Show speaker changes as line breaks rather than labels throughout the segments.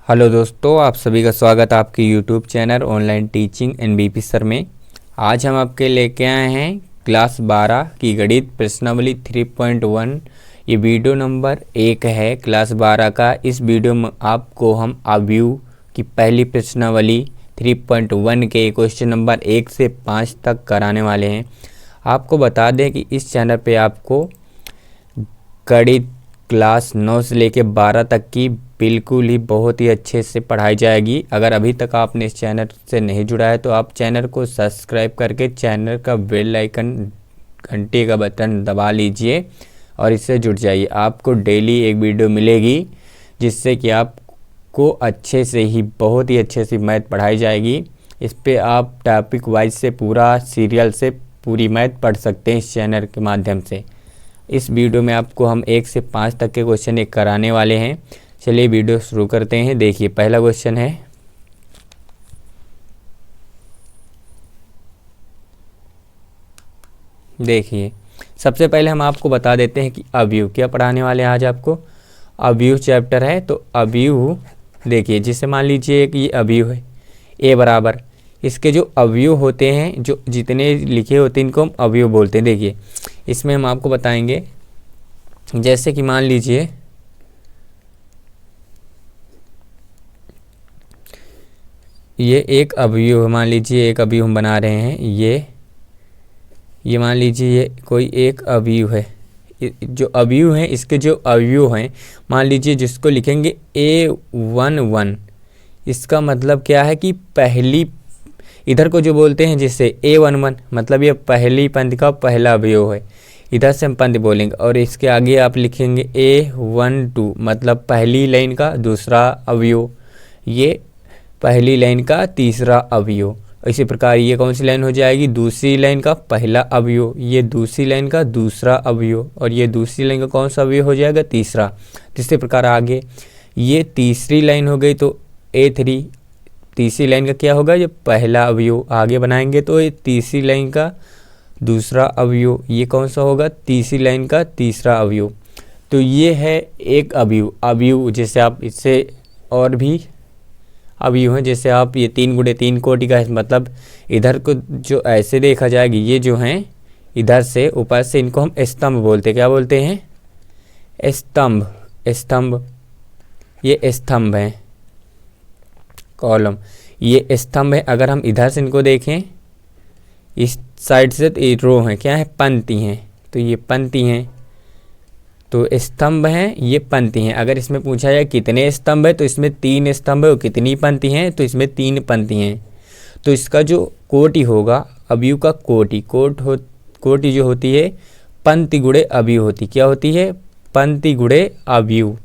Hello दोस्तों, आप सभी का स्वागत है आपके YouTube channel online teaching NBP sir में। आज हम आपके लेके आए हैं क्लास 12 की गणित प्रश्नावली 3.1। ये वीडियो नंबर 1 है क्लास 12 का। इस वीडियो में आपको हम अवयव की पहली प्रश्नावली 3.1 के क्वेश्चन नंबर 1 से 5 तक कराने वाले हैं। आपको बता दें कि इस चैनल पे आपको गणित क्लास 9 से लेकर 12 तक की बिल्कुल ही बहुत ही अच्छे से पढ़ाई जाएगी। अगर अभी तक आपने इस चैनल से नहीं जुड़ा है तो आप चैनल को सब्सक्राइब करके चैनल का बेल आइकन घंटे का बटन दबा लीजिए और इससे जुड़ जाइए। आपको डेली एक वीडियो मिलेगी जिससे कि आपको अच्छे से ही बहुत ही अच्छे से मैथ पढ़ाई जाएगी। इस पे आप टॉपिक वाइज से पूरा सीरियल से पूरी मैथ पढ़ सकते हैं इस चैनल के माध्यम से। इस वीडियो में आपको हम 1 से 5 तक के क्वेश्चन एक कराने वाले हैं। चलिए वीडियो शुरू करते हैं। देखिए पहला क्वेश्चन है, देखिए सबसे पहले हम आपको बता देते हैं कि अवयव क्या पढ़ाने वाले हैं। आज आपको अवयव चैप्टर है। तो अवयव देखिए, जिसे मान लीजिए कि ये अवयव है ए बराबर, इसके जो अवयव होते हैं, जो जितने लिखे होते हैं इनको हम अवयव बोलते हैं। देखिए इसमें हम आपको बताएंगे, जैसे कि मान लीजिए ये एक अवयव, मान लीजिए एक अवयव हम बना रहे हैं। ये मान लीजिए ये कोई एक अवयव है। जो अवयव हैं, इसके जो अवयव हैं, मान लीजिए जिसको लिखेंगे A11, इसका मतलब क्या है कि पहली, इधर को जो बोलते हैं जिससे A11 मतलब ये पहली पंक्ति का पहला अवयव है, इधर से हम पंक्ति बोलेंगे। और इसके आगे आप लिखेंगे A12 मतलब पहली लाइन का दूसरा अवयव, ये पहली लाइन का तीसरा अवयव। इसी प्रकार ये कौन सी लाइन हो जाएगी, दूसरी लाइन का पहला अवयव, ये दूसरी लाइन का दूसरा अवयव, और ये दूसरी लाइन का कौन सा अवयव हो जाएगा, तीसरा। इसी प्रकार आगे ये तीसरी लाइन हो गई तो A3, तीसरी लाइन का क्या होगा, ये पहला अवयव। आगे बनाएंगे तो ये तीसरी लाइन का दूसरा अवयव, ये कौन सा होगा, तीसरी लाइन का तीसरा अवयव। तो ये है एक अवयव। जैसे आप इससे और भी अवयव हैं, जैसे आप ये 3 गुणे 3 कोटि का, मतलब इधर को जो ऐसे देखा जाएगी, ये जो हैं इधर से ऊपर से इनको हम स्तंभ बोलते हैं। क्या बोलते हैं, स्तंभ। ये स्तंभ हैं, कॉलम, ये स्तंभ है। अगर हम इधर से इनको देखें इस साइड से तो ये रो हैं, क्या है, पंक्ति हैं। तो ये पंक्ति हैं, तो स्तंभ हैं, ये पंक्ति हैं। अगर इसमें पूछा जाए कितने स्तंभ है तो इसमें 3 स्तंभ है, और कितनी पंक्ति हैं तो इसमें 3 पंक्ति हैं। तो इसका जो कोटि होगा, अवयव का कोटि जो होती है पंक्ति गुणे अवयव होती, क्या होती है, पंक्ति गुणे अवयव,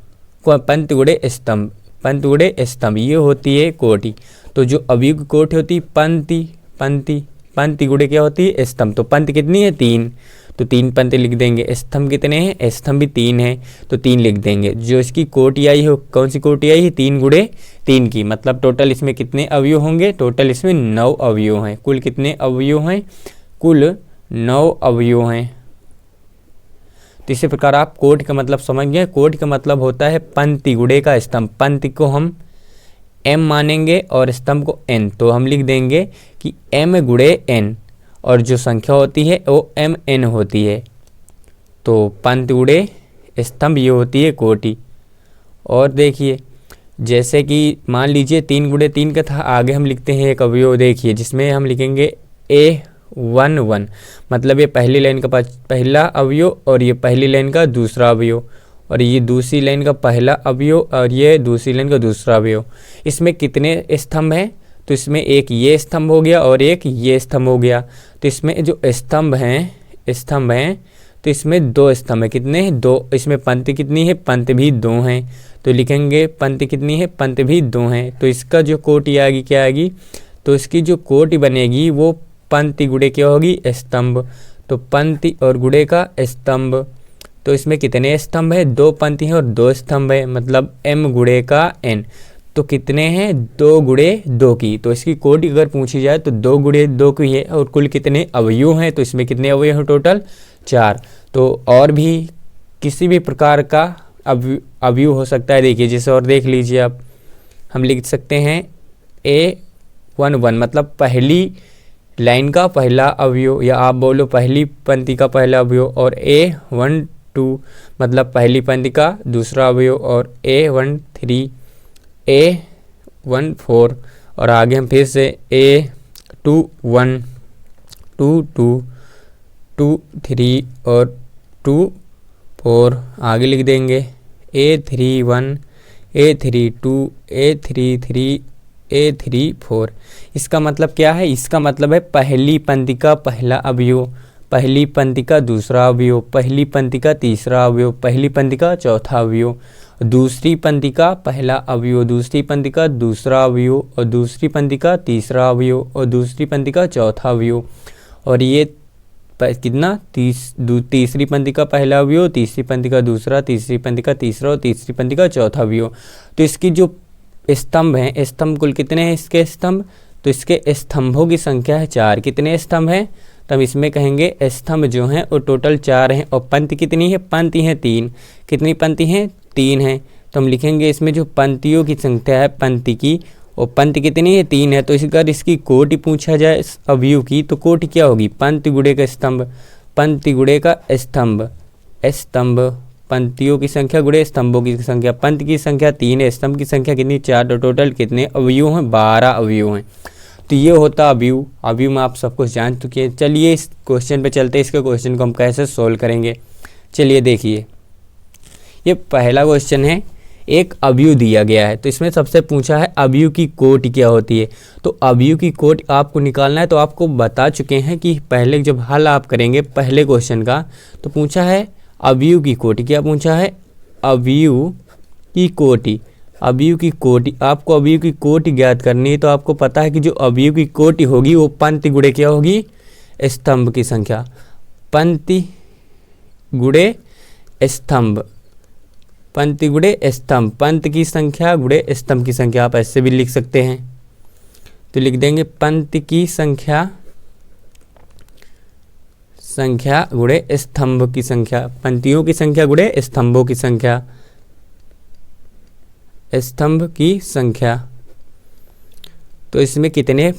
पंक्ति गुणे स्तंभ, पंक्ति गुणे स्तंभ, ये होती है कोटि। तो जो अवयव की कोटि होती है पंक्ति गुणे क्या होती है, स्तंभ। तो पंक्ति कितनी है, 3, तो 3 पंक्ति लिख देंगे। स्तंभ कितने हैं, स्तंभ भी 3 है तो 3 लिख देंगे। जो इसकी कोटि आई हो, कौन सी कोटि आई है, 3 गुणे 3 की, मतलब टोटल इसमें कितने अवयव होंगे, टोटल इसमें 9 अवयव हैं। कुल कितने अवयव हैं, कुल 9 अवयव हैं। तो इसी प्रकार आप कोटि का मतलब समझ गए। कोटि का मतलब होता है पंक्ति गुणे का स्तंभ। पंक्ति को हम m मानेंगे और स्तंभ को n, तो हम लिख देंगे कि m गुणे n, और जो संख्या होती है वो mn होती है। तो पंक्ति गुणे स्तंभ ये होती है कोटि। और देखिए जैसे कि मान लीजिए 3 गुणे 3 का था, आगे हम लिखते हैं एक अवयव, देखिए जिसमें हम लिखेंगे A11 मतलब ये पहली लाइन का पहला अवयव, और ये पहली लाइन का दूसरा अवयव, और ये दूसरी लाइन का पहला अवयव, और ये दूसरी लाइन का दूसरा अवयव। इसमें कितने स्तंभ हैं, तो इसमें एक ये स्तंभ हो गया और एक ये स्तंभ हो गया। तो इसमें जो स्तंभ हैं तो इसमें 2 स्तंभ है, कितने हैं, 2। इसमें पंक्ति कितनी है, पंक्ति भी 2 हैं, तो लिखेंगे पंक्ति कितनी है, पंक्ति भी 2 हैं। तो इसका जो कोटि आएगी, क्या आएगी, तो इसकी जो कोटि बनेगी वो पंक्ति गुणे क्या होगी, स्तंभ। तो पंक्ति और गुणे का स्तंभ। तो इसमें कितने स्तंभ है, 2 पंक्ति हैं और 2 स्तंभ है, मतलब m गुणे का n। तो कितने हैं, 2 गुणे 2 की। तो इसकी कोटि अगर पूछी जाए तो 2 गुणे 2 की है। और कुल कितने अवयव हैं, तो इसमें कितने अवयव हैं, टोटल 4। तो और भी किसी भी प्रकार का अवयव हो सकता है। देखिए जैसे और देख लीजिए आप, हम लिख सकते हैं A11 मतलब पहली लाइन का पहला अवयव, या आप बोलो पहली पंक्ति का पहला अवयव, और A12 मतलब पहली पंक्ति का दूसरा अवयव, और A13, A14 और आगे हम फिर से A21, 22, 23 और 24 आगे लिख देंगे। A31, A32, A33, A34। इसका मतलब क्या है? इसका मतलब है पहली पंक्ति का पहला अवयव, पहली पंक्ति का दूसरा अवयव, पहली पंक्ति का तीसरा अवयव, पहली पंक्ति का चौथा अवयव, दूसरी पंक्ति का पहला अवयव, दूसरी पंक्ति का दूसरा अवयव, और दूसरी पंक्ति का तीसरा अवयव, और दूसरी पंक्ति का चौथा अवयव, और ये कितना तीसरी पंक्ति का पहला अवयव, तीसरी पंक्ति का दूसरा, तीसरी पंक्ति का तीसरा और तीसरी पंक्ति का चौथा अवयव। तो इसकी जो स्तंभ हैं, स्तंभ कुल कितने हैं इसके स्तंभ? तो इसके स्तंभों की संख्या है 4। कितने स्तंभ हैं? तब इसमें कहेंगे स्तंभ जो हैं वो टोटल 4 हैं। और पंक्ति कितनी है? पंक्ति हैं 3। कितनी पंक्ति हैं? 3 हैं। तो हम लिखेंगे इसमें जो पंक्तियों की संख्या है पंक्ति की, और पंक्ति कितनी है? 3 है। तो अगर इसकी कोटि पूछा जाए अवयव की, तो कोटि क्या होगी? पंक्ति गुणे का स्तंभ, पंक्ति गुणे का स्तंभ, स्तंभ, पंक्तियों की संख्या गुणे स्तंभों की संख्या। पंक्ति की संख्या 3 है, स्तंभ की संख्या कितनी? 4। तो टोटल कितने अवयव हैं? 12 अवयव हैं। तो ये होता अवयव। अवयव में आप सब कुछ जान चुके हैं। चलिए इस क्वेश्चन पे चलते हैं। इसके क्वेश्चन को हम कैसे सोल्व करेंगे, चलिए देखिए। ये पहला क्वेश्चन है, एक अवयव दिया गया है, तो इसमें सबसे पूछा है अवयव की कोटि क्या होती है। तो अवयव की कोटि आपको निकालना है। तो आपको बता चुके हैं कि पहले जब हल आप करेंगे पहले क्वेश्चन का, तो पूछा है अवयव की कोटि। क्या पूछा है? अवयव की कोटि। अवयव की कोटि, आपको अवयव की कोटि ज्ञात करनी है। तो आपको पता है कि जो अवयव की कोटि होगी वो पंक्ति गुणे क्या होगी? स्तंभ की संख्या। पंक्ति गुणे स्तंभ, पंक्ति गुणे स्तंभ, पंक्ति की संख्या गुणे स्तंभ की संख्या। आप ऐसे भी लिख सकते हैं। तो लिख देंगे पंक्ति की संख्या, संख्या गुणे स्तंभ की संख्या, पंक्तियों की संख्या गुणे स्तंभों की संख्या, स्तंभ की संख्या। तो इसमें कितने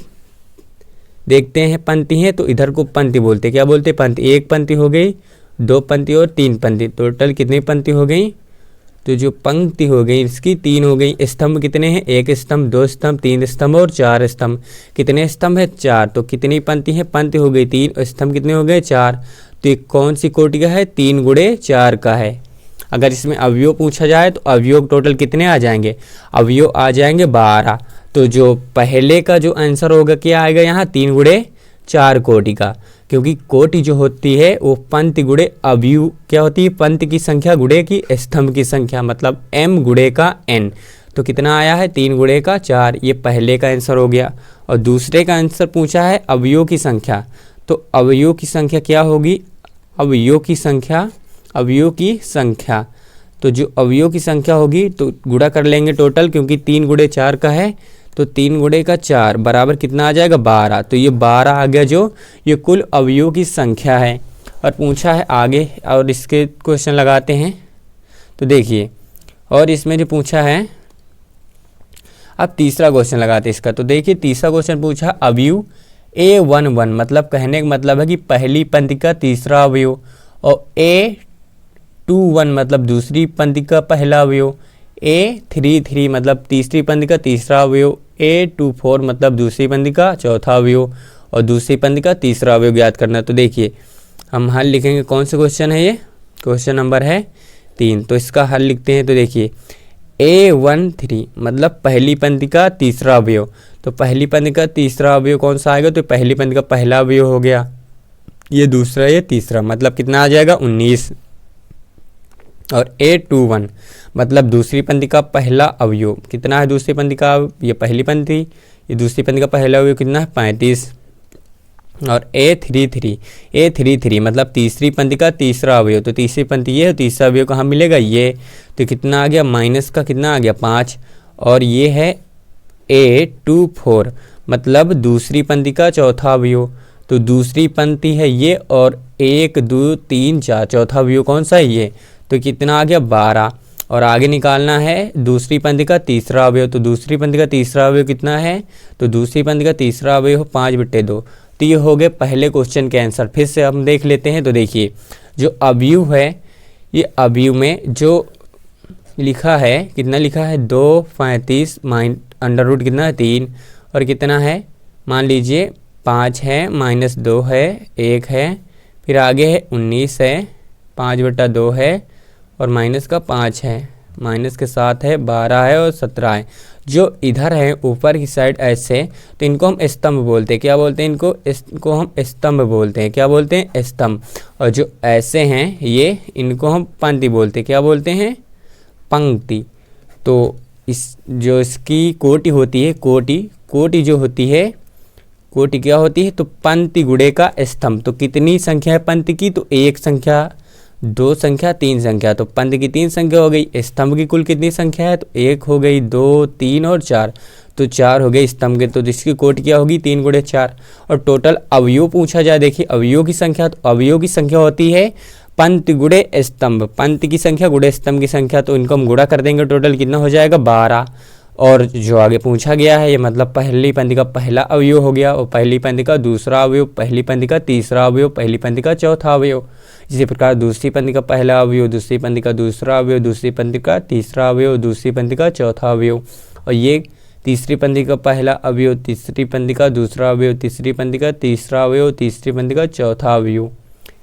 देखते हैं पंक्ति हैं, तो इधर को पंक्ति बोलते, क्या बोलते? पंक्ति। एक पंक्ति हो गई, 2 पंक्ति और 3 पंक्ति। टोटल कितनी पंक्ति हो गई? तो जो पंक्ति हो गई इसकी 3 हो गई। स्तंभ कितने हैं? 1 स्तंभ, 2 स्तंभ, 3 स्तंभ और 4 स्तंभ। कितने स्तंभ है? 4। तो कितनी पंक्ति है? पंक्ति हो गई 3 और स्तंभ कितने हो गए? 4। तो ये कौन सी कोटि का है? 3 गुणे 4 का है। अगर इसमें अवयव पूछा जाए तो अवयव टोटल कितने आ जाएंगे? अवयव आ जाएंगे 12। तो जो पहले का जो आंसर होगा क्या आएगा यहाँ? 3 गुणे 4 कोटि का। क्योंकि कोटि जो होती है वो पंक्ति गुणे अवयव क्या होती है? पंक्ति की संख्या गुणे की स्तंभ की संख्या, मतलब m गुणे का n। तो कितना आया है? 3 गुणे का 4। ये पहले का आंसर हो गया। और दूसरे का आंसर पूछा है अवयव की संख्या। तो अवयव की संख्या क्या होगी? अवयव की संख्या, अवयव की संख्या। तो जो अवयव की संख्या होगी तो गुणा कर लेंगे टोटल, क्योंकि 3 गुणे 4 का है। तो 3 गुणे का 4 बराबर कितना आ जाएगा? 12। तो ये 12 आ गया, जो ये कुल अवयव की संख्या है। और पूछा है आगे, और इसके क्वेश्चन लगाते हैं। तो देखिए, और इसमें जो पूछा है, अब तीसरा क्वेश्चन लगाते हैं इसका। तो देखिए तीसरा क्वेश्चन पूछा अवयव A11, मतलब कहने का मतलब है कि पहली पंक्ति का तीसरा अवयव, और A21 मतलब दूसरी पंक्ति का पहला अवयव, A33 मतलब तीसरी पंक्ति का तीसरा अवयव, A24 मतलब दूसरी पंक्ति का चौथा अवयव, और दूसरी पंक्ति का तीसरा अवयव ज्ञात करना। तो देखिए हम हल लिखेंगे। कौन सा क्वेश्चन है ये? क्वेश्चन नंबर है 3। तो इसका हल लिखते हैं। तो देखिए A13 मतलब पहली पंक्ति का तीसरा अवयव। तो पहली पंक्ति का तीसरा अवयव कौन सा आएगा? तो पहली पंक्ति का पहला अवयव हो गया, ये दूसरा, ये तीसरा, मतलब कितना आ जाएगा? 19। और A21 मतलब दूसरी पंक्ति का पहला अवयव। कितना है दूसरी पंक्ति का? ये पहली पंक्ति, ये दूसरी पंक्ति का पहला अवयव कितना है? 35। और A33 मतलब तीसरी पंक्ति का तीसरा अवयव। तो तीसरी पंक्ति ये है, तीसरा अवयव कहाँ मिलेगा? ये। तो कितना आ गया? माइनस का कितना आ गया? 5। और ये है A24 मतलब दूसरी पंक्ति का चौथा अवयव। तो दूसरी पंक्ति है ये, और 1 2 3 4 चौथा अवयव कौन सा है? ये। तो कितना आ गया? 12। और आगे निकालना है दूसरी पंक्ति का तीसरा अवयव। तो दूसरी पंक्ति का तीसरा अवयव कितना है, तो दूसरी पंक्ति का तीसरा अवयव 5/2। तो ये हो गए पहले क्वेश्चन के आंसर। फिर से हम देख लेते हैं। तो देखिए जो अवयव है, ये अवयव में जो लिखा है कितना लिखा है 2/35 अंडर रूट कितना है 3 और कितना है मान लीजिए 5 है -2 है 1 है, फिर आगे है 19 है 5/2 है और माइनस का 5 है, माइनस के साथ है 12 है और 17 है। जो इधर है ऊपर की साइड ऐसे, तो इनको हम स्तंभ बोलते हैं। क्या बोलते हैं इनको हम स्तंभ बोलते हैं। क्या बोलते हैं स्तंभ। और जो ऐसे हैं ये इनको हम पंक्ति बोलते हैं। क्या बोलते हैं पंक्ति। तो इस जो इसकी कोटि होती है, कोटि जो होती है, कोटि क्या होती है, तो पंक्ति गुणे का स्तंभ। तो कितनी संख्या है पंक्ति की, तो 1 संख्या 2 संख्या 3 संख्या। तो पंक्ति की 3 संख्या हो गई। स्तंभ की कुल कितनी संख्या है, तो 1 हो गई 2 3 और 4, तो 4 हो गए स्तंभ के। तो इसकी कोटि क्या होगी 3 × 4। और टोटल अवयव पूछा जाए, देखिए अवयव की संख्या, तो अवयव की संख्या होती है पंक्ति गुणे स्तंभ, पंक्ति की संख्या गुणे स्तंभ की संख्या। तो इनको हम गुणा कर देंगे, टोटल कितना हो जाएगा 12। और जो आगे पूछा गया है ये मतलब पहली पंक्ति का पहला अवयव हो गया और पहली पंक्ति का दूसरा अवयव, पहली पंक्ति का तीसरा अवयव, पहली पंक्ति का चौथा अवयव। इसी प्रकार दूसरी पंक्ति का पहला अवयव, दूसरी पंक्ति का दूसरा अवयव, दूसरी पंक्ति का तीसरा अवयव, दूसरी पंक्ति का चौथा अवयव। और ये तीसरी पंक्ति का पहला अवयव, तीसरी पंक्ति का दूसरा अवयव, तीसरी पंक्ति का तीसरा अवयव, तीसरी पंक्ति का चौथा अवयव।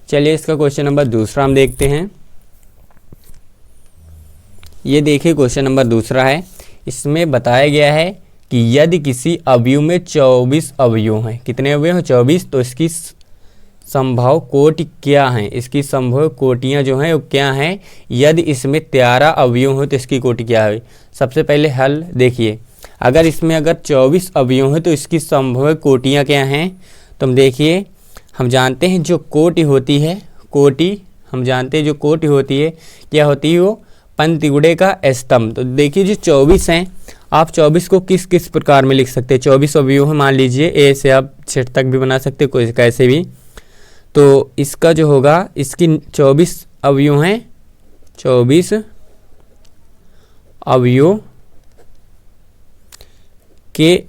चलिए इसका क्वेश्चन नंबर दूसरा हम देखते हैं। ये देखिए क्वेश्चन नंबर दूसरा है। इसमें बताया गया है कि यदि किसी अवयव में 24 अवयव हैं, कितने अवयव हैं 24, तो इसकी संभव कोटि क्या है, इसकी संभव कोटियाँ जो हैं वो क्या हैं। यदि इसमें 13 अवयव हो तो इसकी कोटि क्या है। सबसे पहले हल देखिए, अगर इसमें 24 अवयव हैं तो इसकी संभव कोटियाँ क्या हैं। तो हम देखिए, हम जानते हैं जो कोटि होती है, कोटि हम जानते हैं जो कोटि होती है क्या होती है, वो पंक्ति गुणे का स्तंभ। तो देखिए जो 24 हैं, आप 24 को किस किस प्रकार में लिख सकते हैं। 24 अवयव है, मान लीजिए ए से आप Z तक भी बना सकते हैं, कोई कैसे भी। तो इसका जो होगा, इसकी 24 अवयव हैं, 24 अवयव के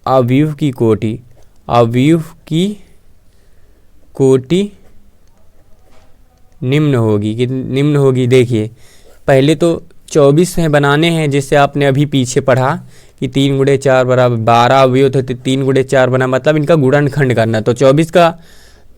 अवयव की कोटि, अवयव की कोटि निम्न होगी। कि निम्न होगी, देखिए पहले तो 24 हैं बनाने हैं, जिससे आपने अभी पीछे पढ़ा कि 3 × 4 बराबर 12 अवयव थे, तो 3 × 4 बना, मतलब इनका गुणनखंड करना। तो 24 का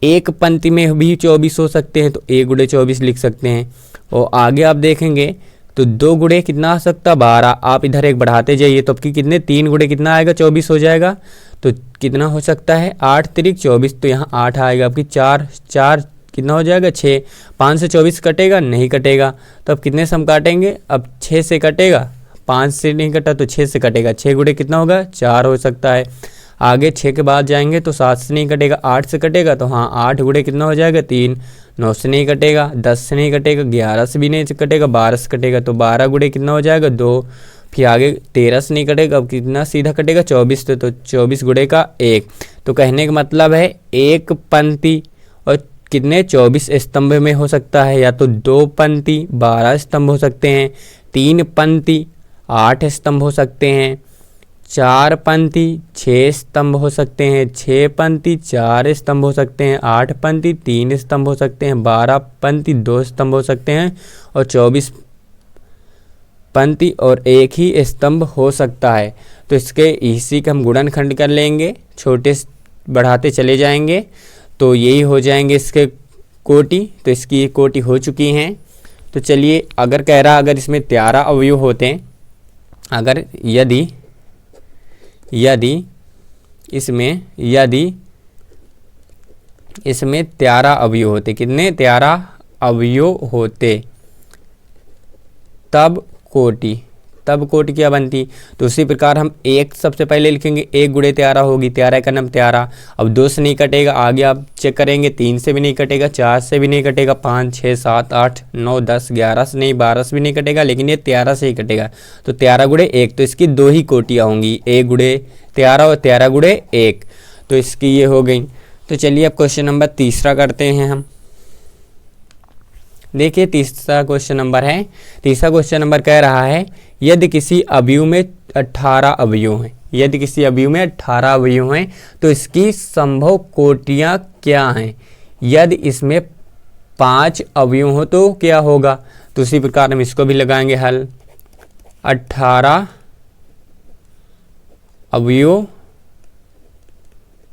एक पंक्ति में भी 24 हो सकते हैं, तो 1 × 24 लिख सकते हैं। और आगे आप देखेंगे तो 2 गुणे कितना आ सकता 12, आप इधर एक बढ़ाते जाइए तो आपकी कितने 3 गुणे कितना आएगा 24 हो जाएगा। तो कितना हो सकता है 8 × 3 = 24, तो यहाँ 8 आएगा। आपकी 4 कितना हो जाएगा 6, 5 से 24 कटेगा नहीं कटेगा। तो अब कितने से हम काटेंगे, अब 6 से कटेगा, 5 से नहीं कटा तो 6 से कटेगा। 6 गुणे कितना होगा 4 हो सकता है। आगे 6 के बाद जाएंगे तो 7 से नहीं कटेगा, 8 से कटेगा, तो हाँ 8 गुणे कितना हो जाएगा 3। 9 से नहीं कटेगा, 10 से नहीं कटेगा, 11 से भी नहीं कटेगा, 12 से कटेगा, तो 12 गुणे कितना हो जाएगा 2। फिर आगे 13 से नहीं कटेगा, अब कितना सीधा कटेगा 24 से, तो 24 गुणे का 1। तो कहने का मतलब है एक पंक्ति और कितने 24 स्तंभ में हो सकता है, या तो 2 पंक्ति 12 स्तंभ हो सकते हैं, 3 पंक्ति 8 स्तंभ हो सकते हैं, 4 पंक्ति 6 स्तंभ हो सकते हैं, 6 पंक्ति 4 स्तंभ हो सकते हैं, 8 पंक्ति 3 स्तंभ हो सकते हैं, 12 पंक्ति 2 स्तंभ हो सकते हैं और 24 पंक्ति और 1 ही स्तंभ हो सकता है। तो इसके इसी का हम गुणनखंड कर लेंगे, छोटे बढ़ाते चले जाएंगे, तो यही हो जाएंगे इसके कोटि। तो इसकी कोटि हो चुकी हैं। तो चलिए, अगर कह रहा अगर इसमें 13 अवयव होते हैं, अगर यदि इसमें 13 अवयव होते, कितने 13 अवयव होते, तब कोटि क्या बनती। तो उसी प्रकार हम एक सबसे पहले लिखेंगे, 1 गुणे 13 होगी, 13 का नाम 13। अब 2 से नहीं कटेगा, आगे आप चेक करेंगे 3 से भी नहीं कटेगा, 4 से भी नहीं कटेगा, 5 6 7 8 9 10 11 से नहीं, 12 से भी नहीं कटेगा, लेकिन ये 13 से ही कटेगा। तो 13 गुणे 1, तो इसकी 2 ही कोटियाँ होंगी, 1 गुणे 13 और 13 गुणे 1। तो इसकी ये हो गई। तो चलिए अब क्वेश्चन नंबर तीसरा करते हैं हम। देखिए तीसरा क्वेश्चन नंबर है। तीसरा क्वेश्चन नंबर कह रहा है यदि किसी अवयव में 18 अवयव हैं, यदि किसी अवयव में 18 अवयव हैं तो इसकी संभव कोटियां क्या हैं। यदि इसमें 5 अवयव हो तो क्या होगा। तो उसी प्रकार हम इसको भी लगाएंगे हल। 18 अवयव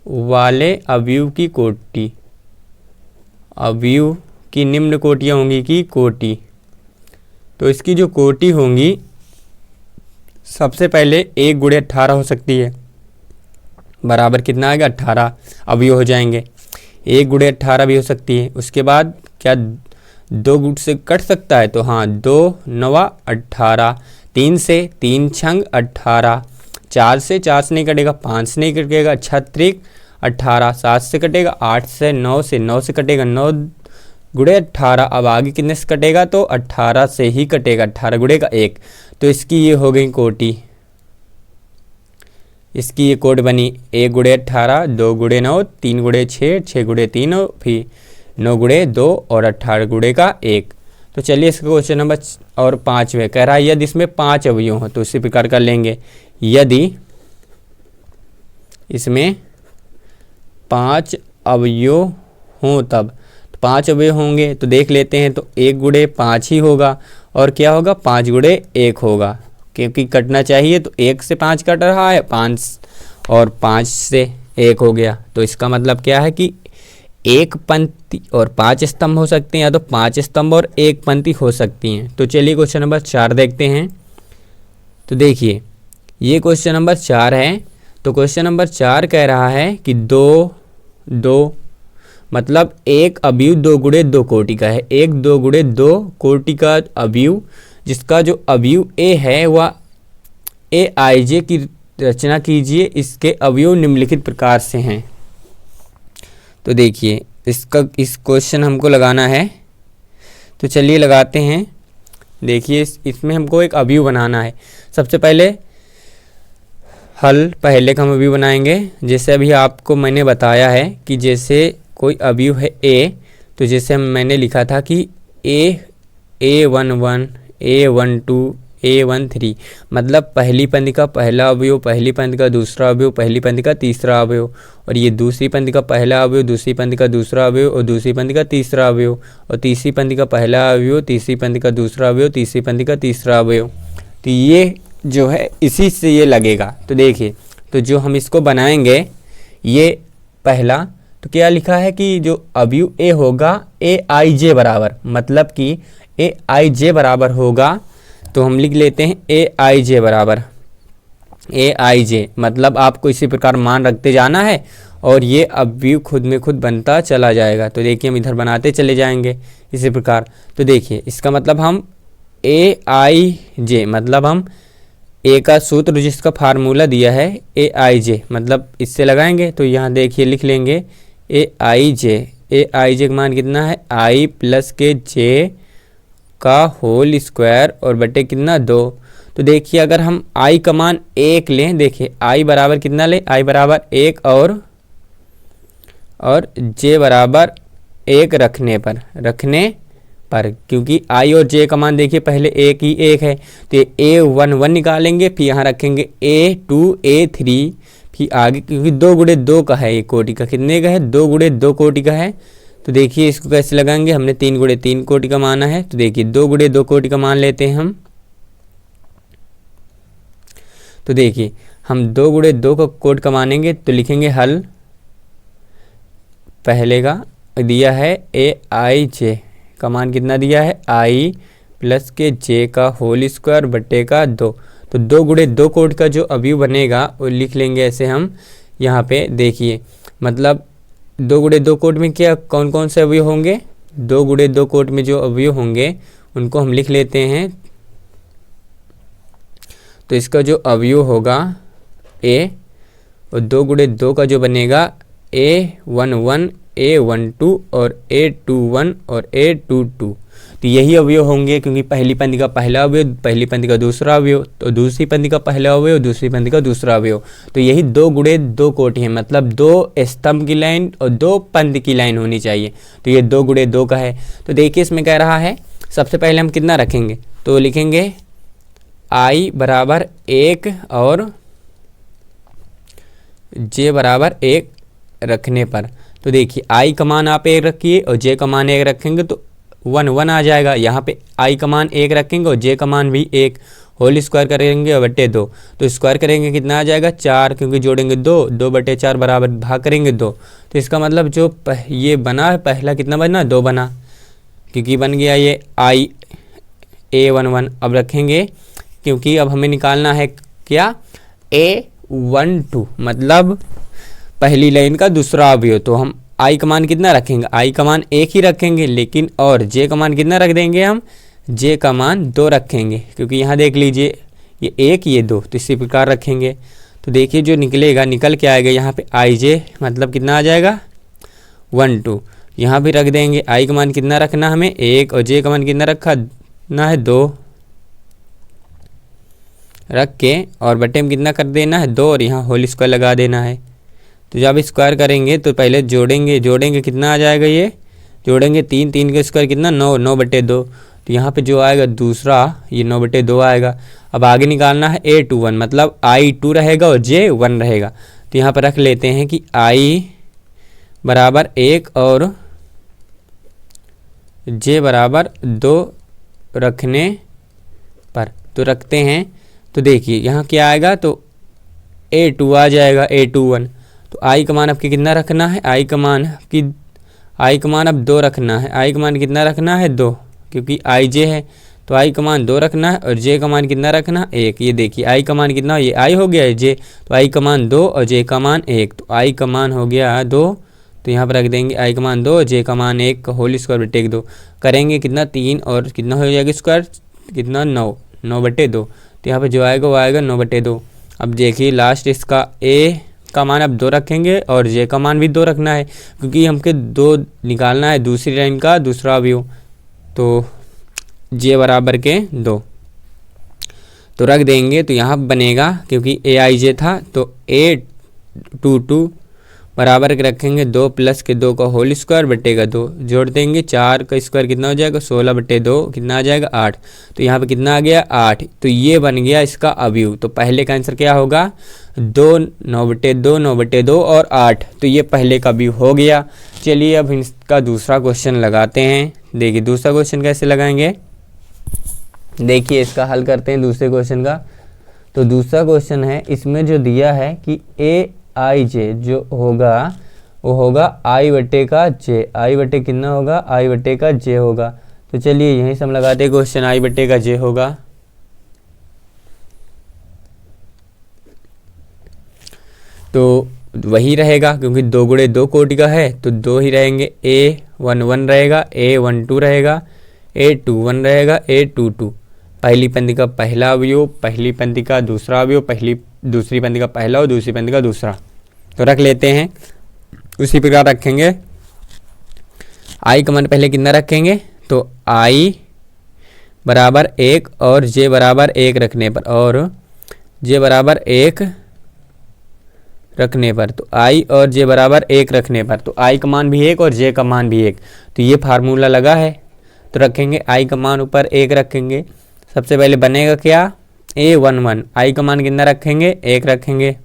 वाले अवयव की कोटि, अवयव की निम्न कोटियां होंगी की कोटि। तो इसकी जो कोटि होंगी सबसे पहले 1 गुणे 18 हो सकती है, बराबर कितना आएगा 18 अवयव हो जाएंगे। 1 गुणे 18 भी हो सकती है। उसके बाद क्या 2 गुण से कट सकता है, तो हाँ 2 9 18, 3 से 3 छंग 18, 4 से 4 से नहीं कटेगा, 5 से नहीं कटेगा, 6 18, 7 से कटेगा, 8 से 9 से कटेगा, 9 गुणे 18। अब आगे कितने से कटेगा, तो 18 से ही कटेगा, 18 गुणे का 1। तो इसकी ये हो गई कोटि, इसकी ये कोट बनी 1 गुणे 18, 2 गुणे 9, 3 गुणे 6, 6 गुणे 3, फिर 9 गुणे 2 और 18 गुणे का 1। तो चलिए इसका क्वेश्चन नंबर और 5वें कह रहा है यदि इसमें 5 अवयव हो, तो इसी प्रकार कर लेंगे। यदि इसमें 5 अवयव हों तब 5 अवयव होंगे तो देख लेते हैं। तो 1 गुणे 5 ही होगा और क्या होगा 5 गुणे 1 होगा, क्योंकि कटना चाहिए तो 1 से 5 कट रहा है, 5 और 5 से 1 हो गया। तो इसका मतलब क्या है कि 1 पंक्ति और 5 स्तंभ हो सकते हैं, या तो 5 स्तंभ और 1 पंक्ति हो सकती हैं। तो चलिए क्वेश्चन नंबर 4 देखते हैं। तो देखिए ये क्वेश्चन नंबर 4 है। तो क्वेश्चन नंबर 4 कह रहा है कि 2 मतलब 1 अवयव 2 गुणे 2 कोटि का है। 1 2 गुणे 2 कोटि का अवयव, जिसका जो अवयव ए है वह AIJ की रचना कीजिए। इसके अवयव निम्नलिखित प्रकार से हैं। तो देखिए इस क्वेश्चन हमको लगाना है, तो चलिए लगाते हैं। देखिए इसमें हमको एक अवयव बनाना है। सबसे पहले हल पहले का हम अवयव बनाएंगे। जैसे अभी आपको मैंने बताया है कि जैसे कोई अवयव है A, तो जैसे मैंने लिखा था कि A11 A12 A13, मतलब पहली पंक्ति का पहला अवयव, पहली पंक्ति का दूसरा अवयव, पहली पंक्ति का तीसरा अवयव, और ये दूसरी पंक्ति का पहला अवयव, दूसरी पंक्ति का दूसरा अवयव और दूसरी पंक्ति का तीसरा अवयव, और तीसरी पंक्ति का पहला अवयव, तीसरी पंक्ति का दूसरा अवयव, तीसरी पंक्ति का तीसरा अवयव। तो ये जो है इसी से ये लगेगा। तो देखिए तो जो हम इसको बनाएंगे ये पहला, तो क्या लिखा है कि जो अवयव A होगा AIJ बराबर, मतलब कि AIJ बराबर होगा, तो हम लिख लेते हैं AIJ बराबर AIJ, मतलब आपको इसी प्रकार मान रखते जाना है और ये अवयव खुद में खुद बनता चला जाएगा। तो देखिए हम इधर बनाते चले जाएंगे इसी प्रकार। तो देखिए इसका मतलब हम AIJ मतलब हम A का सूत्र जिसका फार्मूला दिया है AIJ, मतलब इससे लगाएंगे। तो यहाँ देखिए लिख लेंगे AIJ का मान कितना है I प्लस के J का होल स्क्वायर और बटे कितना 2। तो देखिए अगर हम I का मान 1 लें, देखिए I बराबर कितना लें, I बराबर 1 और J बराबर 1 रखने पर क्योंकि I और J का मान देखिए पहले एक ही एक है, तो A11 निकालेंगे, फिर यहाँ रखेंगे A2 A3, फिर आगे क्योंकि 2 गुणे 2 का है, ये कोटि का कितने का है 2 गुणे 2 कोटि का है। तो देखिए इसको कैसे लगाएंगे, हमने 3 गुणे 3 कोटि का माना है। तो देखिए 2 गुणे 2 कोटि का मान लेते हैं हम। तो देखिए हम 2 गुणे 2 का कोटि का मानेंगे तो लिखेंगे हल। पहले का दिया है AIJ का मान कितना दिया है I प्लस के J का होल स्क्वायर बटे का 2। तो 2 गुणे 2 कोटि का जो अवयव बनेगा वो लिख लेंगे ऐसे हम यहाँ पे। देखिए मतलब 2 गुणे 2 कोटि में क्या कौन कौन से अवयव होंगे, 2 गुणे 2 कोटि में जो अवयव होंगे उनको हम लिख लेते हैं। तो इसका जो अवयव होगा A और 2 गुणे 2 का जो बनेगा A11 A12 और A21 और A22। तो यही अवयव होंगे, क्योंकि पहली पंक्ति का पहला अवयव, पहली पंक्ति का दूसरा अवयव, तो दूसरी पंक्ति का पहला अवयव, दूसरी पंक्ति का दूसरा अवयव। तो यही 2 गुणे 2 कोटि है, मतलब 2 स्तंभ की लाइन और 2 पंक्ति की लाइन होनी चाहिए। तो ये 2 गुणे 2 का है। तो देखिए इसमें कह रहा है सबसे पहले हम कितना रखेंगे, तो लिखेंगे i बराबर 1 और j बराबर 1 रखने पर। तो देखिए i का मान आप 1 रखिए और j का मान 1 रखेंगे तो 1 1 आ जाएगा। यहाँ पे i का मान 1 रखेंगे और j का मान भी 1, होल स्क्वायर करेंगे और बटे 2, तो स्क्वायर करेंगे कितना आ जाएगा 4, क्योंकि जोड़ेंगे 2, 2 बटे 4 बराबर भाग करेंगे 2। तो इसका मतलब जो ये बना है पहला कितना बना, 2 बना, क्योंकि बन गया ये i a11। अब रखेंगे, क्योंकि अब हमें निकालना है क्या, a12, मतलब पहली लाइन का दूसरा अवयव। तो हम i का मान कितना रखेंगे, i का मान 1 ही रखेंगे, लेकिन और j का मान कितना रख देंगे हम, j का मान 2 रखेंगे, क्योंकि यहाँ देख लीजिए ये 1 ये 2, तो इसी प्रकार रखेंगे। तो देखिए जो निकलेगा, निकल के आएगा यहाँ पे ij, मतलब कितना आ जाएगा 1 2। यहाँ भी रख देंगे, i का मान कितना रखना हमें 1 और j का मान कितना रखना है 2 रख के, और बटे में कितना कर देना है 2, और यहाँ होल स्क्वायर लगा देना है। तो जब स्क्वायर करेंगे तो पहले जोड़ेंगे कितना आ जाएगा, ये जोड़ेंगे 3 3 का स्क्वायर कितना 9 9 बटे 2। तो यहाँ पे जो आएगा दूसरा ये 9 बटे 2 आएगा। अब आगे निकालना है a21, मतलब i 2 रहेगा और j 1 रहेगा। तो यहाँ पर रख लेते हैं कि i बराबर 1 और j बराबर 2 रखने पर। तो रखते हैं, तो देखिए यहाँ क्या आएगा, तो a2 आ जाएगा, a21। तो i का मान आपकी कितना रखना है, i का मान अब 2 रखना है। i का मान कितना रखना है 2, क्योंकि i j है, तो i का मान 2 रखना है, और j का मान कितना रखना है 1। ये देखिए i का मान कितना, ये i हो गया है j, तो i का मान 2 और j का मान 1, तो i का मान हो गया 2। तो यहाँ पर रख देंगे i का मान 2, j का मान 1 का होल स्क्वायर बटे 2 करेंगे कितना 3, और कितना हो जाएगा स्क्वायर कितना 9 9 बटे 2। तो यहाँ पे जो आएगा वो आएगा 9 बटे 2। अब देखिए लास्ट इसका a का मान अब 2 रखेंगे और j का मान भी 2 रखना है, क्योंकि हमको 2 निकालना है दूसरी लाइन का दूसरा अवयव। तो j बराबर के 2 तो रख देंगे, तो यहाँ बनेगा, क्योंकि aij था तो a22 बराबर के रखेंगे 2 प्लस के 2 का होल स्क्वायर बटेगा 2, जोड़ देंगे 4 का स्क्वायर कितना हो जाएगा 16 बटे 2 कितना आ जाएगा 8। तो यहाँ पे कितना आ गया 8। तो ये बन गया इसका अवयव। तो पहले का आंसर क्या होगा 2 9 बटे 2 9 बटे 2 और 8। तो ये पहले का अवयव हो गया। चलिए अब इसका दूसरा क्वेश्चन लगाते हैं। देखिए दूसरा क्वेश्चन कैसे लगाएंगे, देखिए इसका हल करते हैं दूसरे क्वेश्चन का। तो दूसरा क्वेश्चन है, इसमें जो दिया है कि aij जो होगा वो होगा i बटे का j, i बटे कितना होगा i बटे का j होगा। तो चलिए यहीं से हम लगाते हैं क्वेश्चन, i बटे का j होगा। तो वही रहेगा, क्योंकि 2 गुणे 2 कोटि का है तो 2 ही रहेंगे, a11 रहेगा, a12 रहेगा, a21 रहेगा, a22 पहली पंक्ति का पहला अवयव, पहली पंक्ति का दूसरा अवयव, दूसरी पंक्ति का पहला और दूसरी पंक्ति का दूसरा। तो रख लेते हैं, उसी प्रकार रखेंगे। i का मान पहले कितना रखेंगे, तो i बराबर 1 और j बराबर 1 रखने पर, और j बराबर 1 रखने पर, तो i और j बराबर 1 रखने पर, तो i का मान भी 1 और j का मान भी 1। तो ये फार्मूला लगा है। तो रखेंगे i का मान ऊपर 1 रखेंगे। सबसे पहले बनेगा क्या a11, i का मान कितना रखेंगे 1 रखेंगे,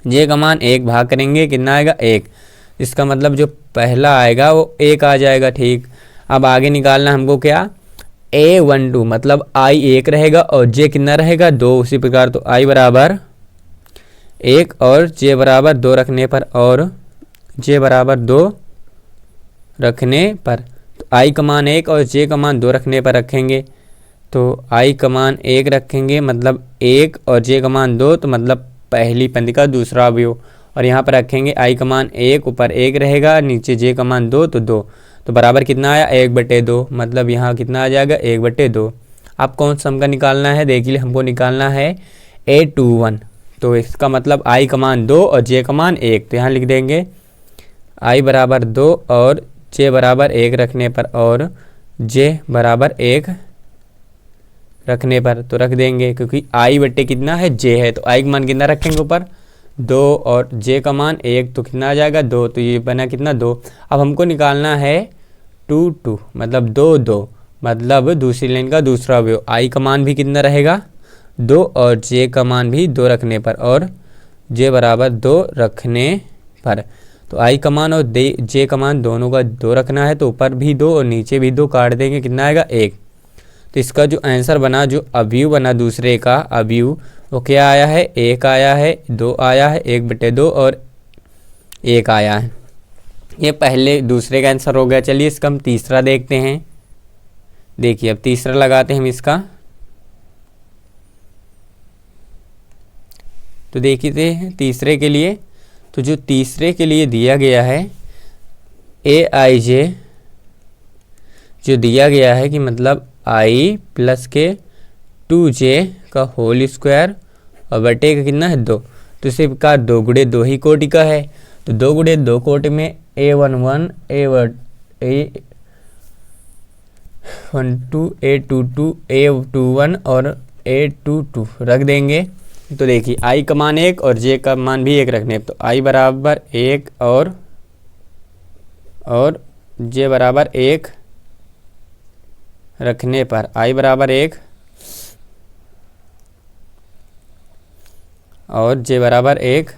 j का मान 1 भाग करेंगे कितना आएगा 1। इसका मतलब जो पहला आएगा वो 1 आ जाएगा। ठीक, अब आगे निकालना हमको क्या a12, मतलब i 1 रहेगा और j कितना रहेगा 2। उसी प्रकार तो i बराबर 1 और j बराबर 2 रखने पर, और j बराबर 2 रखने पर, तो i का मान 1 और j का मान 2 रखने पर रखेंगे। तो i का मान 1 रखेंगे, मतलब 1 और j का मान 2, तो मतलब पहली पंक्ति का दूसरा अवयव। और यहाँ पर रखेंगे i का मान 1 ऊपर 1 रहेगा, नीचे j का मान 2 तो 2, तो बराबर कितना आया 1 बटे 2, मतलब यहाँ कितना आ जाएगा 1 बटे 2। अब कौन सा हमका निकालना है, देखिए हमको निकालना है a21। तो इसका मतलब i का मान 2 और j का मान 1। तो यहाँ लिख देंगे i बराबर 2 और j बराबर 1 रखने पर, और जे बराबर 1 रखने पर, तो रख देंगे क्योंकि आई बट्टे कितना है जे है, तो आई का मान कितना रखेंगे ऊपर 2 और जे का मान 1, तो कितना आ जाएगा 2, तो ये बना कितना 2। अब हमको निकालना है 2 2 मतलब 2 2 मतलब दूसरी लाइन का दूसरा अवयव। आई का मान भी कितना रहेगा 2 और जे का मान भी 2 रखने पर, और जे बराबर 2 रखने पर, तो आई का मान और जे का मान दोनों का 2 रखना है, तो ऊपर भी 2 और नीचे भी 2 काट देंगे, कितना आएगा 1। तो इसका जो आंसर बना, जो अवयव बना दूसरे का अवयव, वो क्या आया है 1 आया है, 2 आया है, 1/2 और 1 आया है। ये पहले दूसरे का आंसर हो गया। चलिए इसका हम तीसरा देखते हैं। देखिए अब तीसरा लगाते हैं हम इसका। तो देखिए तीसरे के लिए, तो जो तीसरे के लिए दिया गया है AIJ, जो दिया गया है कि मतलब आई प्लस के 2J का होल स्क्वायर और बटे का कितना है 2, तो इसी प्रकार 2 गुणे 2 ही कोटि का है, तो 2 गुणे 2 कोटि में A11 A12 A22 A21 और A22 रख देंगे। तो देखिए आई का मान 1 और जे का मान भी 1 रखने, तो आई बराबर 1 और जे बराबर 1 रखने पर, आई बराबर 1 और जे बराबर 1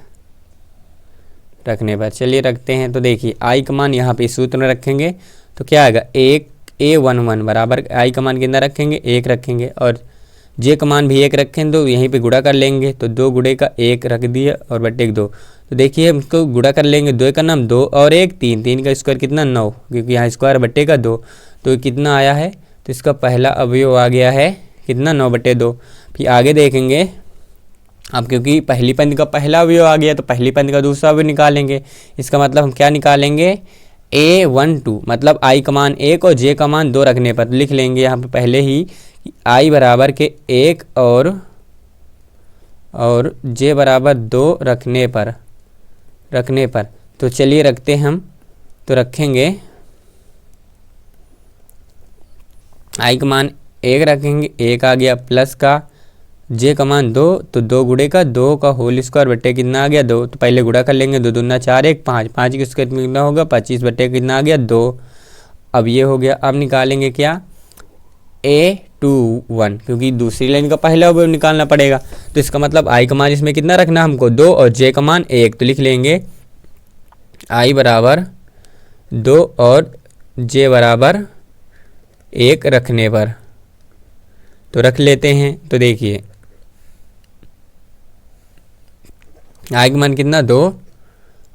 रखने पर, चलिए रखते हैं। तो देखिए आई का मान यहाँ पे सूत्र में रखेंगे, तो क्या आएगा 1 A11 बराबर आई का मान कितना रखेंगे 1 रखेंगे, और जे का मान भी 1 रखें, तो यहीं पे गुणा कर लेंगे, तो 2 गुणे का 1 रख दिया और बटे 2। तो देखिए हमको गुणा कर लेंगे, 2 का नाम 2 और 1 3, 3 का स्क्वायर कितना 9, क्योंकि यहाँ स्क्वायर बटे का 2, तो कितना आया है, तो इसका पहला अवयव आ गया है कितना 9/2। फिर आगे देखेंगे अब, क्योंकि पहली पंक्ति का पहला अवयव आ गया, तो पहली पंक्ति का दूसरा अवयव निकालेंगे। इसका मतलब हम क्या निकालेंगे A12 मतलब आई का मान 1 और जे का मान 2 रखने पर, लिख लेंगे यहाँ पे पहले ही आई बराबर के 1 और जे बराबर 2 रखने पर तो चलिए रखते हैं हम। तो रखेंगे आई का मान 1 रखेंगे, 1 आ गया, प्लस का जे का मान 2, तो 2 गुणे का 2 का होल स्क्वायर बटे कितना आ गया 2, तो पहले गुणा कर लेंगे, 2 दूना 4 1 5, 5 के स्क्वायर कितना होगा 25 बटे कितना आ गया 2। अब ये हो गया। अब निकालेंगे क्या A21, क्योंकि दूसरी लाइन का पहला अवयव निकालना पड़ेगा, तो इसका मतलब आई का मान इसमें कितना रखना हमको 2 और जे का मान 1, तो लिख लेंगे आई बराबर 2 और जे बराबर 1 रखने पर, तो रख लेते हैं। तो देखिए आई का मान कितना 2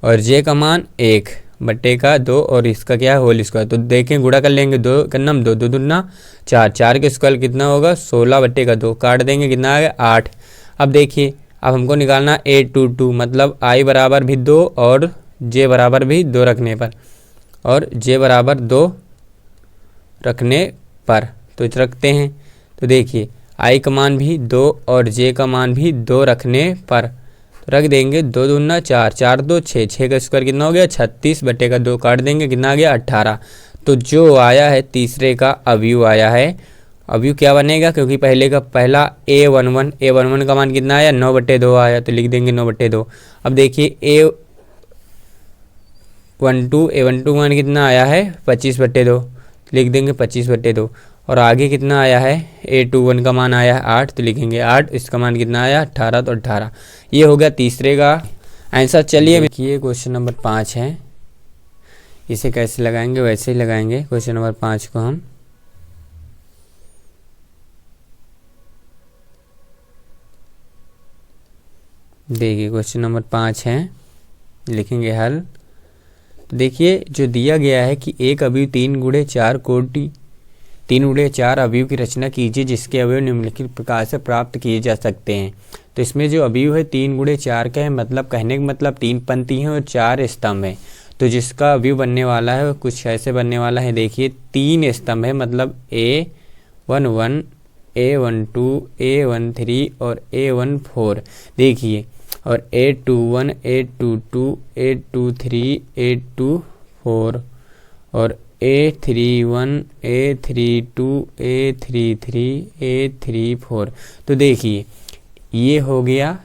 और जे का मान 1 बटे का 2 और इसका क्या है होल स्क्वायर, तो देखें गुणा कर लेंगे, 2 का नाम 2 2 दूना 4, 4 के स्क्वायर कितना होगा 16 बटे का 2, काट देंगे कितना आ गया 8। अब देखिए अब हमको निकालना A22 मतलब आई बराबर भी 2 और जे बराबर भी 2 रखने पर, और जे बराबर 2 रखने पर, तो रखते हैं। तो देखिए आई का मान भी 2 और जे का मान भी 2 रखने पर, तो रख देंगे 2 दूना 4, 4 2 6, 6 का स्क्वायर कितना हो गया 36 बटे का 2, काट देंगे कितना आ गया 18। तो जो आया है तीसरे का अवयव आया है, अवयव क्या बनेगा, क्योंकि पहले का पहला A11 का मान कितना आया 9/2 आया, तो लिख देंगे 9/2। अब देखिए A12 मान कितना आया है 25/2, लिख देंगे 25/2, और आगे कितना आया है A21 का मान आया है 8, तो लिखेंगे 8, इसका मान कितना आया 18, तो 18। ये हो गया तीसरे का आंसर। चलिए देखिए क्वेश्चन नंबर 5 है, इसे कैसे लगाएंगे वैसे ही लगाएंगे क्वेश्चन नंबर 5 को हम। देखिए क्वेश्चन नंबर 5 है, लिखेंगे हल। तो देखिए जो दिया गया है कि एक अवयव 3 गुणे 4 अवयव की रचना कीजिए जिसके अवयव निम्नलिखित प्रकार से प्राप्त किए जा सकते हैं। तो इसमें जो अवयव है 3 गुणे 4 का है, मतलब कहने का मतलब 3 पंक्ति हैं और 4 स्तंभ हैं। तो जिसका अवयव बनने वाला है वो कुछ ऐसे बनने वाला है। देखिए 3 स्तंभ है, मतलब A11 A12 A13 और A14। देखिए और A21 A22 A23 A24 और A31 A32 A33 A34। तो देखिए ये हो गया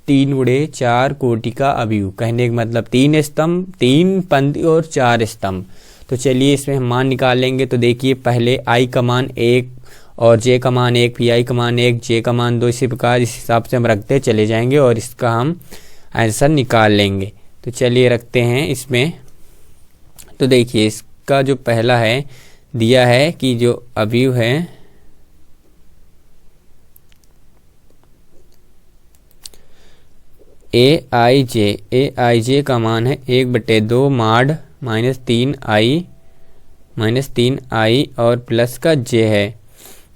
3 गुणे 4 कोटि का अवयव। कहने का मतलब 3 स्तंभ, 3 पंक्ति और 4 स्तंभ। तो चलिए इसमें हम मान निकाल लेंगे। तो देखिए पहले i का मान 1 और j का मान 1, फिर i का मान 1, j का मान 2, इसी प्रकार इस हिसाब से हम रखते चले जाएंगे और इसका हम आंसर निकाल लेंगे। तो चलिए रखते हैं इसमें। तो देखिए इसका जो पहला है दिया है कि जो अवयव है ए आई जे का मान है 1/2 माड -3i और प्लस का j है।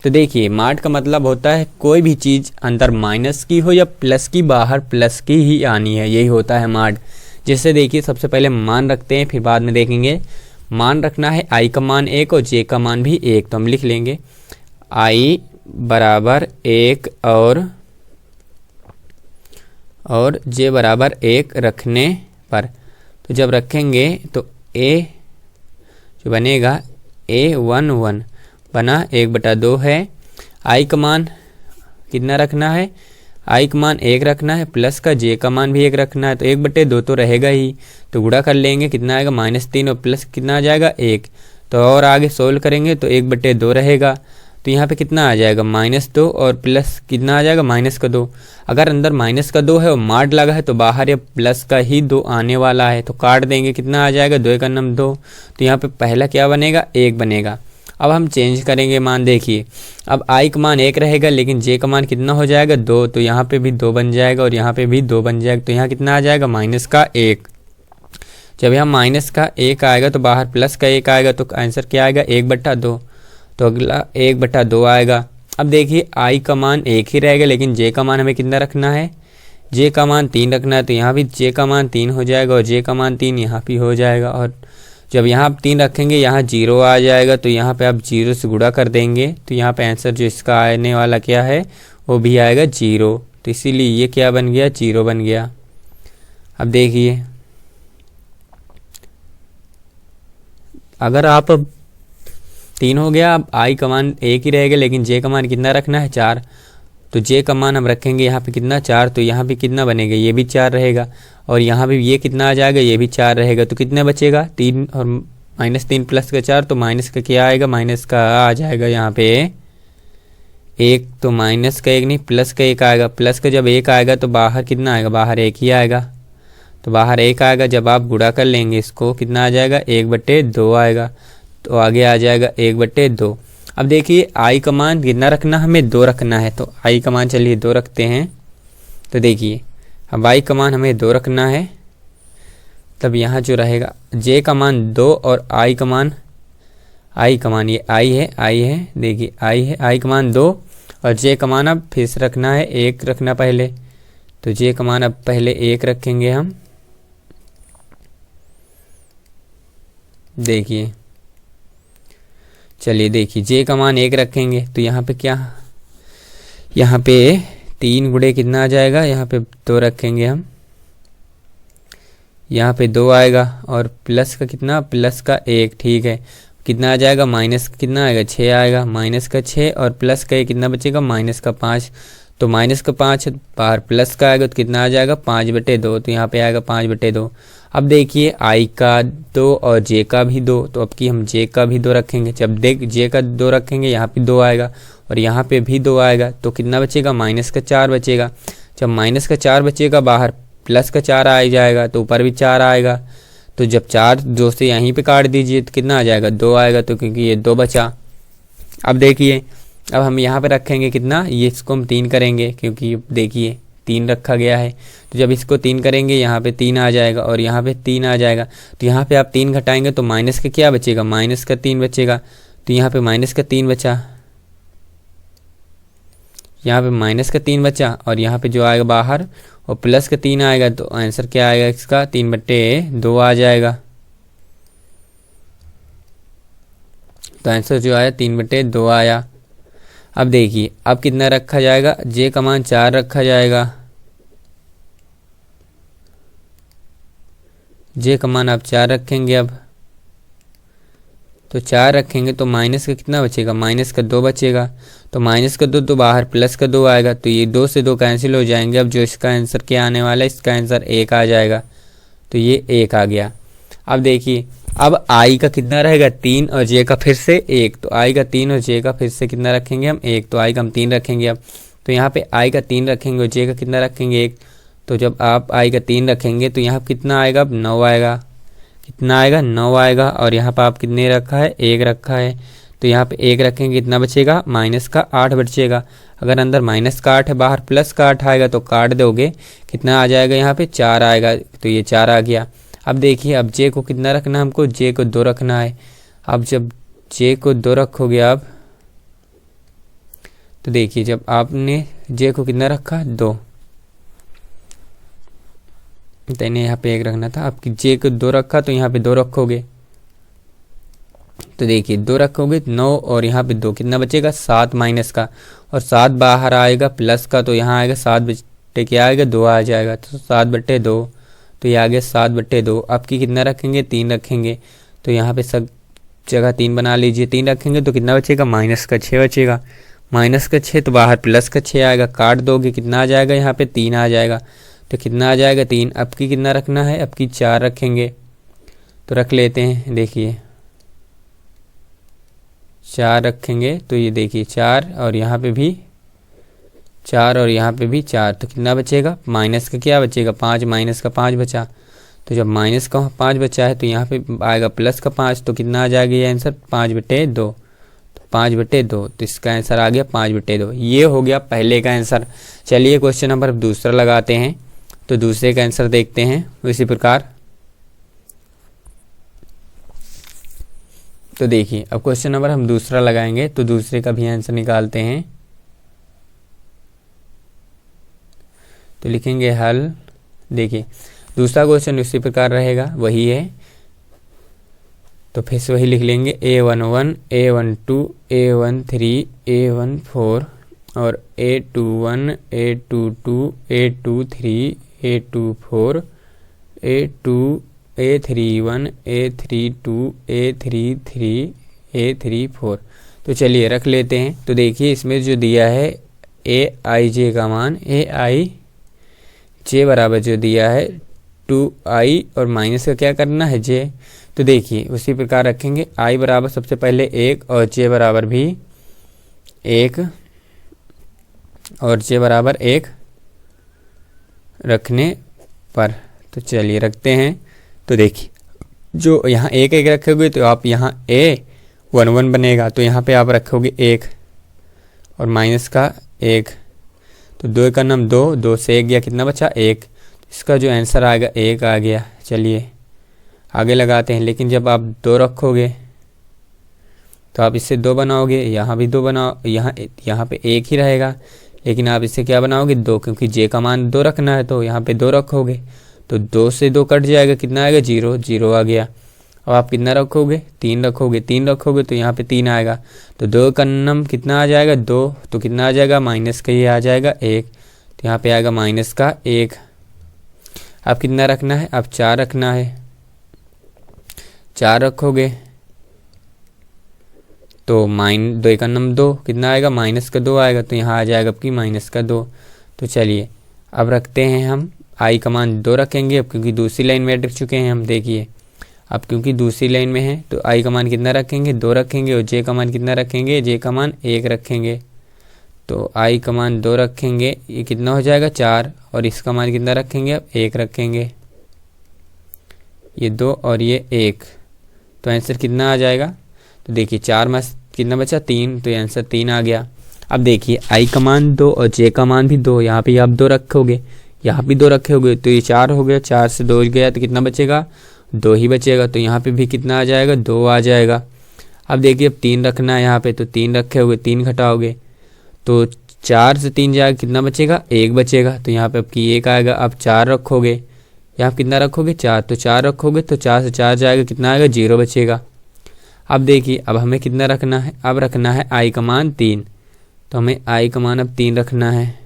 तो देखिए माड का मतलब होता है कोई भी चीज़ अंदर माइनस की हो या प्लस की, बाहर प्लस की ही आनी है, यही होता है माड। जैसे देखिए सबसे पहले मान रखते हैं, फिर बाद में देखेंगे। मान रखना है i का मान 1 और j का मान भी 1। तो हम लिख लेंगे i बराबर 1 और j बराबर 1 रखने पर। तो जब रखेंगे तो a जो बनेगा A11 बना 1/2 है। i का मान कितना रखना है, i का मान 1 रखना है, प्लस का j का मान भी 1 रखना है। तो 1/2 तो रहेगा ही, तो गुणा कर लेंगे, कितना आएगा -3 और प्लस कितना आ जाएगा 1। तो और आगे सोल्व करेंगे तो 1/2 रहेगा। तो यहाँ पे कितना आ जाएगा -2 और प्लस कितना आ जाएगा -2। अगर अंदर -2 है और माड लगा है तो बाहर या प्लस का ही 2 आने वाला है। तो काट देंगे, कितना आ जाएगा 2 का नम 2। तो यहाँ पे पहला क्या बनेगा 1 बनेगा। अब हम चेंज करेंगे मान। देखिए अब i का मान 1 रहेगा लेकिन j का मान कितना हो जाएगा 2। तो यहाँ पे भी 2 बन जाएगा और यहाँ पे भी 2 बन जाएगा। तो यहाँ कितना आ जाएगा -1। जब यहाँ -1 आएगा तो बाहर प्लस का 1 आएगा। तो आंसर क्या आएगा 1/2। तो अगला 1/2 आएगा। अब देखिए i का मान 1 ही रहेगा लेकिन j का मान हमें कितना रखना है, j का मान 3 रखना है। तो यहाँ भी j का मान 3 हो जाएगा और j का मान 3 यहाँ भी हो जाएगा। और जब यहाँ आप 3 रखेंगे यहाँ 0 आ जाएगा। तो यहाँ पे आप 0 से गुणा कर देंगे तो यहाँ पे आंसर जो इसका आने वाला क्या है वो भी आएगा 0। तो इसीलिए ये क्या बन गया 0 बन गया। अब देखिए अगर आप 3 हो गया, अब i का मान 1 ही रहेगा लेकिन j का मान कितना रखना है 4। तो j का मान हम रखेंगे यहाँ पे कितना 4। तो यहाँ पे कितना बनेगा, ये भी 4 रहेगा और यहाँ पे ये कितना आ जाएगा, ये भी 4 रहेगा। तो कितना बचेगा 3 और -3 प्लस का 4। तो माइनस का क्या आएगा, माइनस का आ जाएगा यहाँ पे 1। तो माइनस का 1 नहीं प्लस का 1 आएगा। प्लस का जब 1 आएगा तो बाहर कितना आएगा, बाहर 1 ही आएगा। तो बाहर 1 आएगा, जब आप गुणा कर लेंगे इसको कितना आ जाएगा 1/2 आएगा। तो आगे आ जाएगा 1/2। अब देखिए i का मान कितना रखना, हमें 2 रखना है। तो i का मान चलिए 2 रखते हैं। तो देखिए अब i का मान हमें 2 रखना है, तब यहाँ जो रहेगा j का मान 2 और i का मान ये i है देखिए i का मान 2 और j का मान अब फिर से रखना है 1 रखना पहले। तो j का मान अब पहले 1 रखेंगे हम। देखिए चलिए देखिए j का मान 1 रखेंगे तो यहाँ पे क्या, यहाँ पे 3 गुणे कितना आ जाएगा, यहाँ पे 2 रखेंगे हम, यहाँ पे 2 आएगा और प्लस का कितना, प्लस का 1। ठीक है कितना आ जाएगा, माइनस का कितना आएगा 6 आएगा, माइनस का 6 और प्लस का 1 कितना बचेगा माइनस का 5। तो माइनस का 5 बाहर प्लस का आएगा तो कितना आ जाएगा 5/2। तो यहाँ पे आएगा 5/2। अब देखिए i का 2 और j का भी 2। तो अब की हम j का भी 2 रखेंगे। जब देख j का 2 रखेंगे यहाँ पे 2 आएगा और यहाँ पे भी 2 आएगा। तो कितना बचेगा, -4 बचेगा। जब -4 बचेगा बाहर प्लस का 4 आ जाएगा तो ऊपर भी 4 आएगा। तो जब 4 2 से यहीं पे काट दीजिए तो कितना आ जाएगा 2 आएगा। तो क्योंकि ये 2 बचा। अब देखिए अब हम यहाँ पे रखेंगे कितना, ये इसको हम 3 करेंगे क्योंकि देखिए 3 रखा गया है। तो जब इसको 3 करेंगे यहाँ पे 3 आ जाएगा और यहाँ पे 3 आ जाएगा। तो यहाँ पे आप 3 घटाएंगे तो माइनस का क्या बचेगा, माइनस का 3 बचेगा। तो यहाँ पे माइनस का 3 बचा, यहाँ पे माइनस का 3 बचा और यहाँ पे जो आएगा बाहर और प्लस का 3 आएगा। तो आंसर क्या आएगा इसका 3/2 आ जाएगा। तो आंसर जो आया 3/2 आया। अब देखिए अब कितना रखा जाएगा, j का मान 4 रखा जाएगा। j का मान आप 4 रखेंगे। अब तो 4 रखेंगे तो माइनस का कितना बचेगा, माइनस का 2 बचेगा। तो माइनस का 2 तो बाहर प्लस का 2 आएगा, तो ये 2 से 2 कैंसिल हो जाएंगे। अब जो इसका आंसर क्या आने वाला है, इसका आंसर 1 आ जाएगा। तो ये 1 आ गया। अब देखिए अब आई का कितना रहेगा 3 और जे का फिर से 1। तो आई का 3 और जे का फिर से कितना रखेंगे हम 1। तो आई का हम 3 रखेंगे। अब तो यहाँ पे आई का 3 रखेंगे और जे का कितना रखेंगे 1। तो जब आप आई का 3 रखेंगे तो यहाँ कितना आएगा, अब 9 आएगा। कितना आएगा, 9 आएगा। और यहाँ पर आप कितने रखा है, 1 रखा है। तो यहाँ पे 1 रखेंगे, कितना बचेगा, माइनस का 8 बचेगा। अगर अंदर माइनस का 8 है, बाहर प्लस का 8 आएगा तो काट दोगे, कितना आ जाएगा, यहाँ पे 4 आएगा। तो ये 4 आ गया। अब देखिए अब जे को कितना रखना है हमको, जे को 2 रखना है। अब जब जे को 2 रखोगे आप, तो देखिए जब आपने जे को कितना रखा 2, तो इन्हें यहाँ पे 1 रखना था। आपकी जे को 2 रखा तो यहाँ पे 2 रखोगे। तो देखिए 2 रखोगे 9 और यहाँ पे 2, कितना बचेगा 7 माइनस का, और 7 बाहर आएगा प्लस का। तो यहाँ आएगा 7 बटे क्या आएगा 2 आ जाएगा। तो 7/2, तो ये आ गया 7/2। आपकी कितना रखेंगे 3 रखेंगे। तो यहाँ पे सब जगह 3 बना लीजिए। 3 रखेंगे तो कितना बचेगा, माइनस का 6 बचेगा। माइनस का 6 तो बाहर प्लस का 6 आएगा, काट दोगे, कितना आ जाएगा, यहाँ पे 3 आ जाएगा। तो कितना आ जाएगा 3। अब की कितना रखना है, अब की 4 रखेंगे। तो रख लेते हैं, देखिए 4 रखेंगे। तो ये देखिए 4 और यहाँ पे भी 4 और यहाँ पे भी 4। तो कितना बचेगा, माइनस का क्या बचेगा 5, माइनस का 5 बचा। तो जब माइनस का 5 बचा है तो यहाँ पे आएगा प्लस का 5। तो कितना आ जाएगा ये आंसर 5/2। तो 5/2, तो इसका आंसर आ गया 5/2। ये हो गया पहले का आंसर। चलिए क्वेश्चन नंबर दूसरा लगाते हैं। तो दूसरे का आंसर देखते हैं इसी प्रकार। तो देखिए अब क्वेश्चन नंबर हम दूसरा लगाएंगे, तो दूसरे का भी आंसर निकालते हैं। तो लिखेंगे हल। देखिए दूसरा क्वेश्चन उसी प्रकार रहेगा, वही है। तो फिर से वही लिख लेंगे A11, A12, A13, A14 और A21, A22, A23, A24, A31, A32, A33, A34। तो चलिए रख लेते हैं। तो देखिए इसमें जो दिया है AIJ का मान, AIJ बराबर जो दिया है 2i और माइनस का क्या करना है j। तो देखिए उसी प्रकार रखेंगे, i बराबर सबसे पहले 1 और j बराबर भी 1 और j बराबर 1 रखने पर। तो चलिए रखते हैं। तो देखिए जो यहाँ 1 रखोगे तो आप यहाँ A11 बनेगा, तो यहाँ पे आप रखोगे 1 और माइनस का 1। तो 2 का नाम 2, 2 से 1 गया, कितना बचा 1। इसका जो आंसर आएगा 1 आ गया। चलिए आगे लगाते हैं। लेकिन जब आप 2 रखोगे तो आप इससे 2 बनाओगे, यहाँ भी 2 बनाओ, यहाँ पे 1 ही रहेगा। लेकिन आप इससे क्या बनाओगे 2, क्योंकि जे का मान 2 रखना है। तो यहाँ पे 2 रखोगे तो 2 से 2 कट जाएगा, कितना आएगा 0, 0 आ गया। अब आप कितना रखोगे 3 रखोगे, 3 रखोगे तो यहाँ पे 3 आएगा। तो 2 का नम कितना आ जाएगा 2, तो कितना आ जाएगा माइनस का ये आ जाएगा 1। तो यहाँ पे आएगा माइनस का 1। अब कितना रखना है, अब 4 रखना है। 4 रखोगे तो 2 का नम 2, कितना आएगा माइनस का 2 आएगा। तो यहाँ आ जाएगा आपकी माइनस का 2। तो चलिए अब रखते हैं हम आई का मान 2 रखेंगे। अब क्योंकि दूसरी लाइन में रख चुके हैं हम, देखिए अब क्योंकि दूसरी लाइन में है तो आई का मान कितना रखेंगे 2 रखेंगे, और जे का मान कितना रखेंगे, जे का मान 1 रखेंगे। तो आई का मान 2 रखेंगे, ये कितना हो जाएगा 4, और इसका मान कितना रखेंगे अब 1 रखेंगे। ये 2 और ये 1, तो आंसर कितना आ जाएगा। तो देखिए 4 में कितना बचा 3, तो ये आंसर 3 आ गया। अब देखिए आई का मान 2 और जे का मान भी 2, यहाँ पे आप 2 रखोगे, यहाँ भी 2 रखे तो ये 4 हो गया। 4 से 2 गया तो कितना बचेगा 2 ही बचेगा। तो यहाँ पे भी कितना आ जाएगा 2 आ जाएगा। अब देखिए अब 3 रखना है यहाँ पे, तो 3 रखे हुए 3 घटाओगे तो 4 से 3 जाएगा, कितना बचेगा 1 बचेगा। तो यहाँ पे आपकी 1 आएगा। अब 4 रखोगे, यहाँ कितना रखोगे 4, तो 4 रखोगे तो 4 से 4 जाएगा, कितना आएगा 0 बचेगा। अब देखिए अब हमें कितना रखना है, अब रखना है आई का मान 3। तो हमें आई का मान अब 3 रखना है।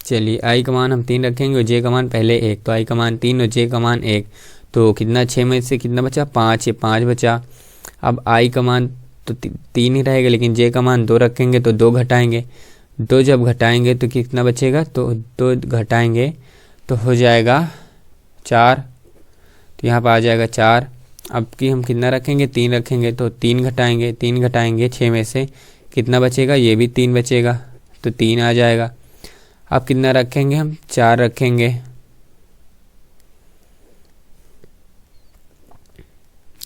चलिए आई का मान हम 3 रखेंगे और जे का मान पहले 1, तो आई का मान 3 और जे का मान 1, तो कितना 6 में से कितना बचा 5 है, 5 बचा। अब आई का मान तो 3 ही रहेगा, लेकिन जे का मान 2 रखेंगे तो 2 घटाएंगे, 2 जब घटाएंगे तो कितना बचेगा, तो 2 घटाएंगे तो हो जाएगा 4, तो यहाँ पर आ जाएगा 4। अब की हम कितना रखेंगे 3 रखेंगे, तो 3 घटाएंगे 6 में से कितना बचेगा, ये भी 3 बचेगा, तो 3 आ जाएगा। अब कितना रखेंगे हम 4 रखेंगे,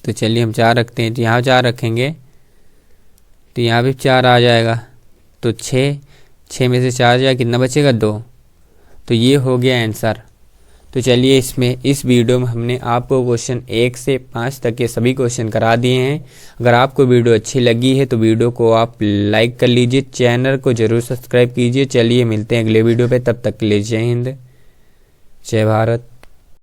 तो चलिए हम 4 रखते हैं, तो यहाँ 4 रखेंगे तो यहाँ भी 4 आ जाएगा, तो 6 में से 4 जाएगा, कितना बचेगा 2, तो ये हो गया आंसर। तो चलिए इस वीडियो में हमने आपको क्वेश्चन 1 से 5 तक के सभी क्वेश्चन करा दिए हैं। अगर आपको वीडियो अच्छी लगी है तो वीडियो को आप लाइक कर लीजिए, चैनल को ज़रूर सब्सक्राइब कीजिए। चलिए मिलते हैं अगले वीडियो पे, तब तक के लिए जय हिंद, जय भारत।